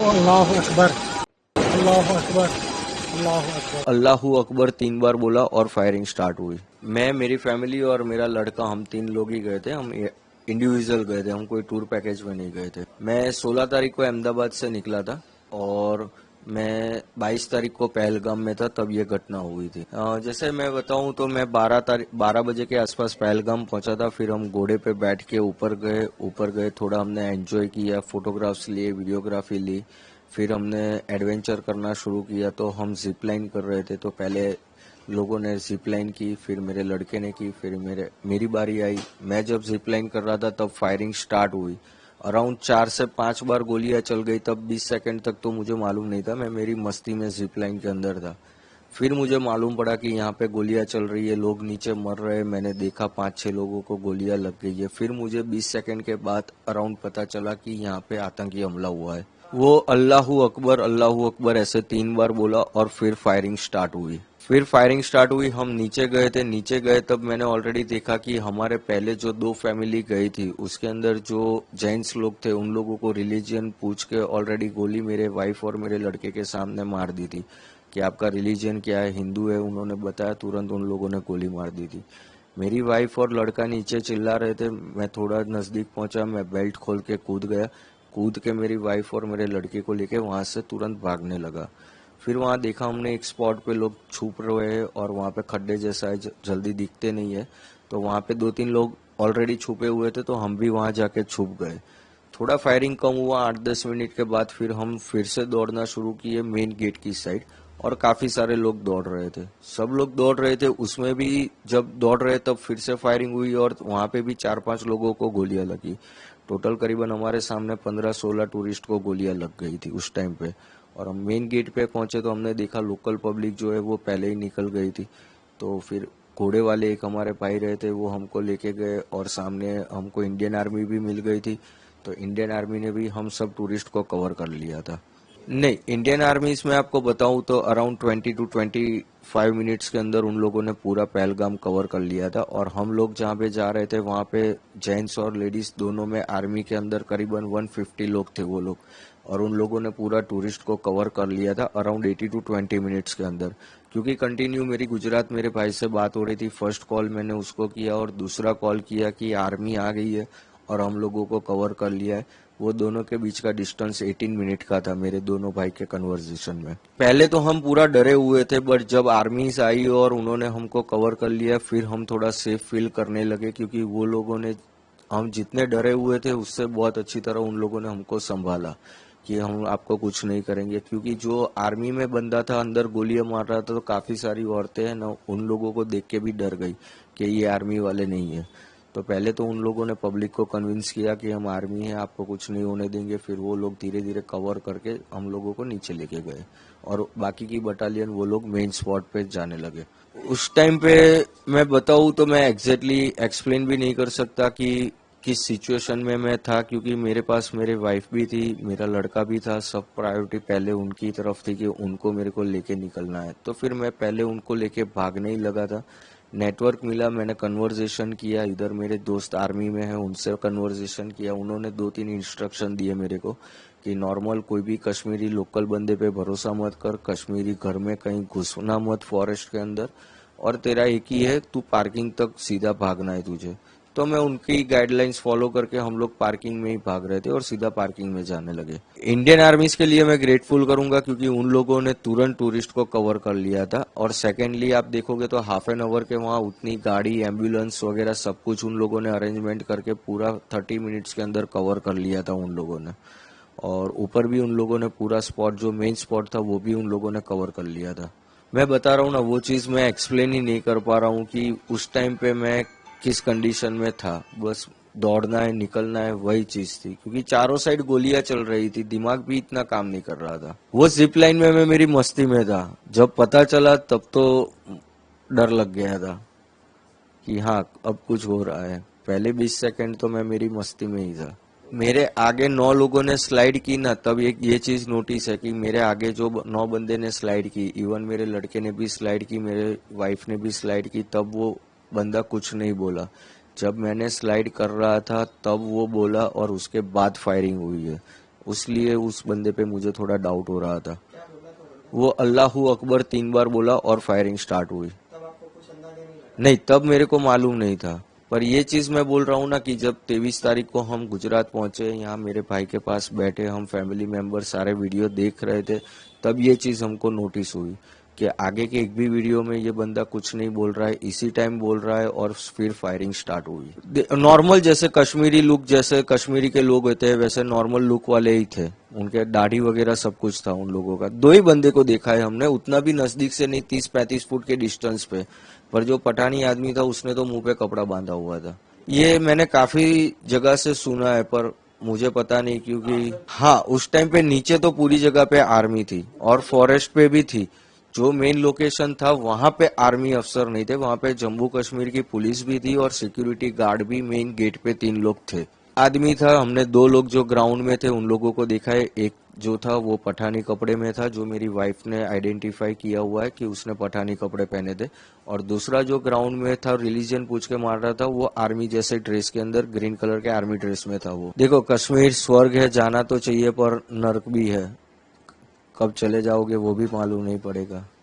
अल्लाह अकबर, अल्लाह अकबर, अल्लाह अकबर। अल्लाहू अकबर 3 बार बोला और firing start हुई। मैं, मेरी फैमिली और मेरा लड़का, हम 3 लोग ही गए थे। हम इंडिविजुअल गए थे, हम कोई टूर पैकेज में नहीं गए थे। मैं 16 तारीख को अहमदाबाद से निकला था और मैं 22 तारीख को पहलगाम में था, तब ये घटना हुई थी। जैसे मैं बताऊं तो मैं 12 बजे के आसपास पहलगाम पहुंचा था। फिर हम घोड़े पे बैठ के ऊपर गए, थोड़ा हमने एंजॉय किया, फोटोग्राफ्स लिए, वीडियोग्राफी ली। फिर हमने एडवेंचर करना शुरू किया। तो हम जिप लाइन कर रहे थे, तो पहले लोगों ने जिप लाइन की, फिर मेरे लड़के ने की, फिर मेरी बारी आई। मैं जब जिप लाइन कर रहा था तब फायरिंग स्टार्ट हुई। अराउंड 4 से 5 बार गोलियां चल गई। तब 20 सेकंड तक तो मुझे मालूम नहीं था, मैं मेरी मस्ती में जिप लाइन के अंदर था। फिर मुझे मालूम पड़ा कि यहाँ पे गोलियां चल रही है, लोग नीचे मर रहे हैं। मैंने देखा 5-6 लोगों को गोलियां लग गई है। फिर मुझे 20 सेकंड के बाद अराउंड पता चला कि यहाँ पे आतंकी हमला हुआ है। वो अल्लाहू अकबर ऐसे 3 बार बोला और फिर फायरिंग स्टार्ट हुई। हम नीचे गए थे। नीचे गए तब मैंने ऑलरेडी देखा कि हमारे पहले जो 2 फैमिली गई थी उसके अंदर जो जैंट्स लोग थे उन लोगों को रिलीजियन पूछ के ऑलरेडी गोली मेरे वाइफ और मेरे लड़के के सामने मार दी थी कि आपका रिलीजन क्या है, हिंदू है। उन्होंने बताया, तुरंत उन लोगों ने गोली मार दी थी। मेरी वाइफ और लड़का नीचे चिल्ला रहे थे। मैं थोड़ा नजदीक पहुंचा, मैं बेल्ट खोल के कूद गया। कूद के मेरी वाइफ और मेरे लड़के को लेके वहां से तुरंत भागने लगा। फिर वहां देखा हमने एक स्पॉट पे लोग छुप रहे हैं और वहां पे खड्डे जैसा है, जल्दी दिखते नहीं है। तो वहां पे 2-3 लोग ऑलरेडी छुपे हुए थे, तो हम भी वहां जाके छुप गए। थोड़ा फायरिंग कम हुआ, 8-10 मिनट के बाद फिर हम फिर से दौड़ना शुरू किए मेन गेट की साइड। और काफी सारे लोग दौड़ रहे थे, सब लोग दौड़ रहे थे। उसमें भी जब दौड़ रहे तब फिर से फायरिंग हुई और वहां पे भी 4-5 लोगों को गोलियां लगी। टोटल करीबन हमारे सामने 15-16 टूरिस्ट को गोलियां लग गई थी उस टाइम पे। और हम मेन गेट पे पहुंचे तो हमने देखा लोकल पब्लिक जो है वो पहले ही निकल गई थी। तो फिर घोड़े वाले एक हमारे भाई रहे थे, वो हमको लेके गए और सामने हमको इंडियन आर्मी भी मिल गई थी। तो इंडियन आर्मी ने भी हम सब टूरिस्ट को कवर कर लिया था। नहीं, इंडियन आर्मी में आपको बताऊं तो अराउंड 20 to 25 मिनट्स के अंदर उन लोगों ने पूरा पहलगाम कवर कर लिया था। और हम लोग जहाँ पे जा रहे थे वहाँ पे जेंट्स और लेडीज दोनों में आर्मी के अंदर करीबन 150 लोग थे वो लोग। और उन लोगों ने पूरा टूरिस्ट को कवर कर लिया था अराउंड 80 to 20 मिनट्स के अंदर। क्योंकि कंटिन्यू मेरी गुजरात मेरे भाई से बात हो रही थी। फर्स्ट कॉल मैंने उसको किया और दूसरा कॉल किया कि आर्मी आ गई है और हम लोगों को कवर कर लिया है। वो दोनों के बीच का डिस्टेंस 18 मिनट का था मेरे दोनों भाई के कन्वर्सेशन में। पहले तो हम पूरा डरे हुए थे, बट जब आर्मीज आई और उन्होंने हमको कवर कर लिया फिर हम थोड़ा सेफ फील करने लगे। क्योंकि वो लोगों ने, हम जितने डरे हुए थे उससे बहुत अच्छी तरह उन लोगों ने हमको संभाला कि हम आपको कुछ नहीं करेंगे। क्योंकि जो आर्मी में बंदा था अंदर गोलियां मार रहा था, तो काफी सारी औरतें हैं ना, उन लोगों को देख के भी डर गई कि ये आर्मी वाले नहीं है। तो पहले तो उन लोगों ने पब्लिक को कन्विंस किया कि हम आर्मी हैं, आपको कुछ नहीं होने देंगे। फिर वो लोग धीरे धीरे कवर करके हम लोगों को नीचे लेके गए और बाकी की बटालियन वो लोग मेन स्पॉट पे जाने लगे। उस टाइम पे मैं बताऊं तो मैं एग्जैक्टली एक्सप्लेन भी नहीं कर सकता कि किस सिचुएशन में मैं था। क्योंकि मेरे पास मेरे वाइफ भी थी, मेरा लड़का भी था। सब प्रायोरिटी पहले उनकी तरफ थी कि उनको मेरे को लेके निकलना है। तो फिर मैं पहले उनको लेके भागने ही लगा था। नेटवर्क मिला, मैंने कन्वर्जेशन किया। इधर मेरे दोस्त आर्मी में हैं, उनसे कन्वर्जेशन किया। उन्होंने 2-3 इंस्ट्रक्शन दिए मेरे को कि नॉर्मल कोई भी कश्मीरी लोकल बंदे पे भरोसा मत कर, कश्मीरी घर में कहीं घुसना मत फॉरेस्ट के अंदर, और तेरा एक ही है, तू पार्किंग तक सीधा भागना है तुझे। तो मैं उनकी गाइडलाइंस फॉलो करके हम लोग पार्किंग में ही भाग रहे थे और सीधा पार्किंग में जाने लगे। इंडियन आर्मीज के लिए मैं ग्रेटफुल करूंगा क्योंकि उन लोगों ने तुरंत टूरिस्ट को कवर कर लिया था। और सेकेंडली आप देखोगे तो हाफ एन आवर के वहाँ उतनी गाड़ी, एम्बुलेंस वगैरह सब कुछ उन लोगों ने अरेंजमेंट करके पूरा 30 मिनट्स के अंदर कवर कर लिया था उन लोगों ने। और ऊपर भी उन लोगों ने पूरा स्पॉट, जो मेन स्पॉट था, वो भी उन लोगों ने कवर कर लिया था। मैं बता रहा हूँ ना, वो चीज मैं एक्सप्लेन ही नहीं कर पा रहा हूँ कि उस टाइम पे मैं किस कंडीशन में था। बस दौड़ना है, निकलना है, वही चीज थी। क्योंकि चारों साइड गोलियां चल रही थी, दिमाग भी इतना काम नहीं कर रहा था। वो जिप लाइन में मैं मेरी मस्ती में था। जब पता चला तब तो डर लग गया था कि हाँ अब कुछ हो रहा है। पहले 20 सेकंड तो मैं मेरी मस्ती में ही था। मेरे आगे 9 लोगों ने स्लाइड की ना, तब एक ये चीज नोटिस है कि मेरे आगे जो 9 बंदे ने स्लाइड की, इवन मेरे लड़के ने भी स्लाइड की, मेरे वाइफ ने भी स्लाइड की, तब वो बंदा कुछ नहीं बोला। जब मैंने स्लाइड कर रहा था तब वो बोला और उसके बाद फायरिंग हुई है। उसलिए उस बंदे पे मुझे थोड़ा डाउट हो रहा था। वो अल्लाहू अकबर 3 बार बोला और फायरिंग स्टार्ट हुई। नहीं, तब मेरे को मालूम नहीं था। पर ये चीज मैं बोल रहा हूँ ना कि जब 23 तारीख को हम गुजरात पहुंचे, यहाँ मेरे भाई के पास बैठे, हम फैमिली मेंबर सारे वीडियो देख रहे थे, तब ये चीज हमको नोटिस हुई कि आगे के एक भी वीडियो में ये बंदा कुछ नहीं बोल रहा है, इसी टाइम बोल रहा है और फिर फायरिंग स्टार्ट हुई। नॉर्मल जैसे कश्मीरी लुक, जैसे कश्मीरी के लोग होते हैं वैसे नॉर्मल लुक वाले ही थे, उनके दाढ़ी वगैरह सब कुछ था उन लोगों का। 2 ही बंदे को देखा है हमने, उतना भी नजदीक से नहीं, 30-35 फुट के डिस्टेंस पे। पर जो पठानी आदमी था उसने तो मुंह पे कपड़ा बांधा हुआ था। ये मैंने काफी जगह से सुना है पर मुझे पता नहीं, क्योंकि हाँ उस टाइम पे नीचे तो पूरी जगह पे आर्मी थी और फॉरेस्ट पे भी थी। जो मेन लोकेशन था वहां पे आर्मी अफसर नहीं थे, वहां पे जम्मू कश्मीर की पुलिस भी थी और सिक्योरिटी गार्ड भी मेन गेट पे 3 लोग थे। आदमी था, हमने 2 लोग जो ग्राउंड में थे उन लोगों को देखा है। एक जो था वो पठानी कपड़े में था, जो मेरी वाइफ ने आइडेंटिफाई किया हुआ है कि उसने पठानी कपड़े पहने थे। और दूसरा जो ग्राउंड में था, रिलीजन पूछ के मार रहा था, वो आर्मी जैसे ड्रेस के अंदर ग्रीन कलर के आर्मी ड्रेस में था। वो देखो, कश्मीर स्वर्ग है, जाना तो चाहिए पर नर्क भी है, कब चले जाओगे वो भी मालूम नहीं पड़ेगा।